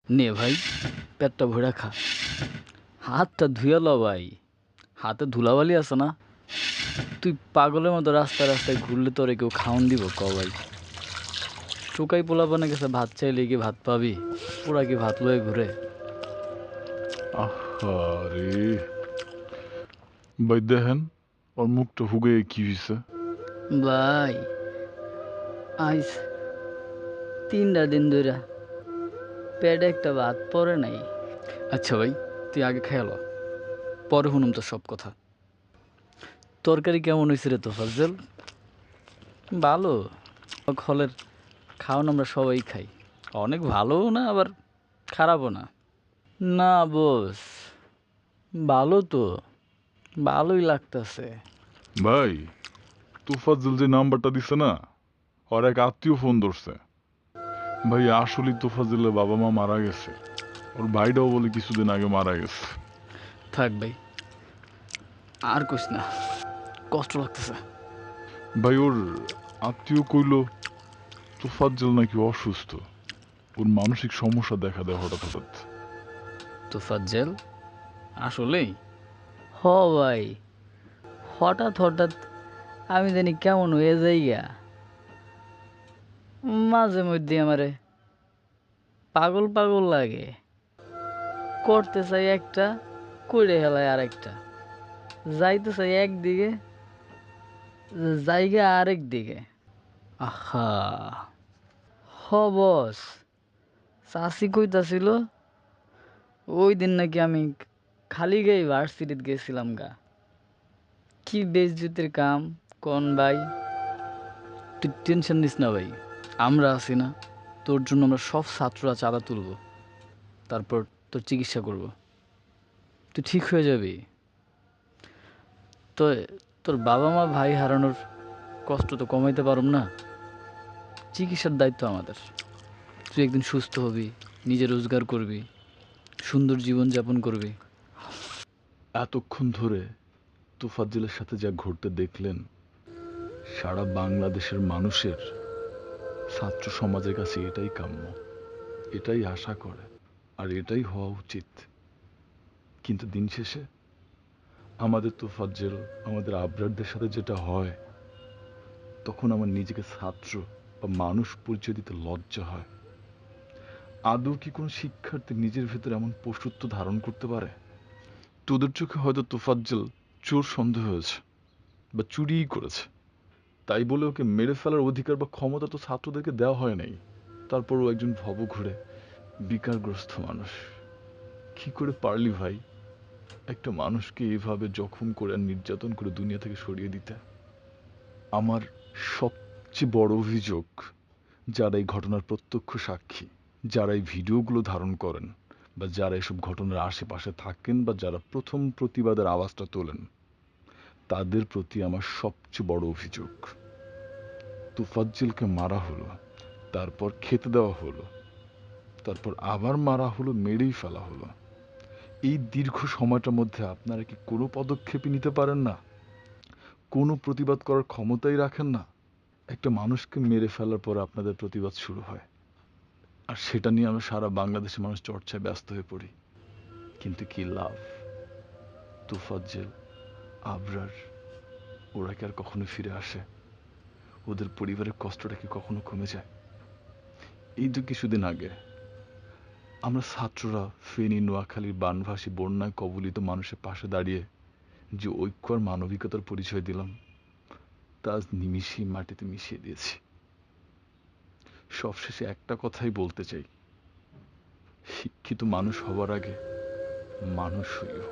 নে ভাই, পেটটা ভরে খা। হাতটা ধুয়ে ল ভাই, হাতে ধুলাবালি আছে না? তুই পাগলের মতো রাস্তায় রাস্তায় ঘুরলে তোরে কেউ খাওন দিব ক ভাই? টোকাই পোলাপানে গেছে ভাত চাইলে কি ভাত পাবি? ওরা কি ভাত লয়ে ঘুরে? আহারে, ভাই দেখেন ওর মুখটা হুগে কি হয়েছে। ভাই আইস 3টা দিন ধইরা পেটে একটা ভাত পড়ে নাই। আচ্ছা ভাই, তুই আগে খেয়াল, পরে শুনুম তোর সব কথা। তরকারি কেমন হয়েছে রে তোফাজ্জল? ভালো। হলের খাওন আমরা সবাই খাই, অনেক ভালোও না আবার খারাপও না। না বস, ভালো তো, ভালোই লাগতেছে। ভাই, তোফাজ্জল যে নাম্বারটা দিছে না, ওর এক আত্মীয় ফোন ধরছে। ভাই আসলে তোফাজ্জলের বাবা মা মারা গেছে, ওর ভাইটাও বলে কিছুদিন আগে মারা গেছে। থাক ভাই, আর কইস না, কষ্ট লাগতেছে। ভাই ওর আত্মীয় কইলো তোফাজ্জল নাকি অসুস্থ, ওর মানসিক সমস্যা দেখা দেয় হঠাৎ হঠাৎ। তোফাজ্জল আসলেই? হ ভাই, হঠাৎ হঠাৎ আমি জানি কেমন হয়ে যাই গা। মাঝে মধ্যে আমারে পাগল পাগল লাগে, করতে চাই একটা, কইরে হেলায় আরেকটা, যাইতে চাই একদিকে, জায়গা আরেক দিকে। আহা, হ বস, চাষি কইতাছিল ওই দিন নাকি আমি খালি গায়ে ভার্সিটিতে গেছিলাম গা। কি বেইজ্জতির কাম কোন ভাই? তুই টেনশন নিস না ভাই, আমরা আছি না, তোর জন্য আমরা সব ছাত্ররা চাঁদা তুলব, তারপর তোর চিকিৎসা করব, তুই ঠিক হয়ে যাবি। তো তোর বাবা মা ভাই হারানোর কষ্ট তো কমাইতে পারুম না, চিকিৎসার দায়িত্ব আমাদের। তুই একদিন সুস্থ হবি, নিজে রোজগার করবি, সুন্দর জীবন যাপন করবি। এতক্ষণ ধরে তোফাজ্জলের সাথে যা ঘটতে দেখলেন, সারা বাংলাদেশের মানুষের, ছাত্র সমাজের কাছে এটাই কাম্য, এটাই আশা করে, আর এটাই হওয়া উচিত। কিন্তু দিন শেষে আমাদের তোফাজ্জল, আমাদের আবরারদের সাথে যেটা হয়, তখন আমার নিজেকে ছাত্র বা মানুষ পরিচয় দিতে লজ্জা হয়। আদৌ কি কোনো শিক্ষার্থী নিজের ভেতর এমন পশুত্ব ধারণ করতে পারে? তোদের চোখে হয়তো তোফাজ্জল চোর সন্দেহ হয়েছে বা চুরিই করেছে, তাই বলে ওকে মেরে ফেলার অধিকার বা ক্ষমতা তো ছাত্রদেরকে দেওয়া হয় নাই। তারপরও একজন ভবঘুরে বিকারগ্রস্ত মানুষ, কি করে পারলি ভাই একটা মানুষকে এভাবে জখম করে আর নির্যাতন করে দুনিয়া থেকে সরিয়ে দিতে? আমার সবচেয়ে বড় অভিযোগ, যারা এই ঘটনার প্রত্যক্ষ সাক্ষী, যারা এই ভিডিওগুলো ধারণ করেন, বা যারা এসব ঘটনার আশেপাশে থাকেন, বা যারা প্রথম প্রতিবাদের আওয়াজটা তোলেন, তাদের প্রতি আমার সবচেয়ে বড় অভিযোগ। তোফাজ্জলকে মারা হলো, তারপর খেতে দেওয়া হলো, তারপর আবার মারা হলো, মেরেই ফেলা হলো। এই দীর্ঘ সময়টার মধ্যে আপনারা কি কোনো পদক্ষেপই নিতে পারেন না? কোনো প্রতিবাদ করার ক্ষমতাই রাখেন না? একটা মানুষকে মেরে ফেলার পর আপনাদের প্রতিবাদ শুরু হয়, আর সেটা নিয়ে আমরা সারা বাংলাদেশের মানুষ চর্চায় ব্যস্ত হয়ে পড়ি। কিন্তু কি লাভ? তোফাজ্জল, আবরার, ওরা কি আর কখনো ফিরে আসে? ওদের পরিবারের কষ্টটা কি কখনো কমে যায়? এই তো কিছুদিন আগে আমরা ছাত্ররা ফেনী, নোয়াখালীর বানভাসী বন্যায় কবলিত মানুষের পাশে দাঁড়িয়ে যে ঐক্য আর মানবিকতার পরিচয় দিলাম, তা আজ নিমিষেই মাটিতে মিশিয়ে দিয়েছি। সবশেষে একটা কথাই বলতে চাই, শিক্ষিত মানুষ হবার আগে মানুষ হইও।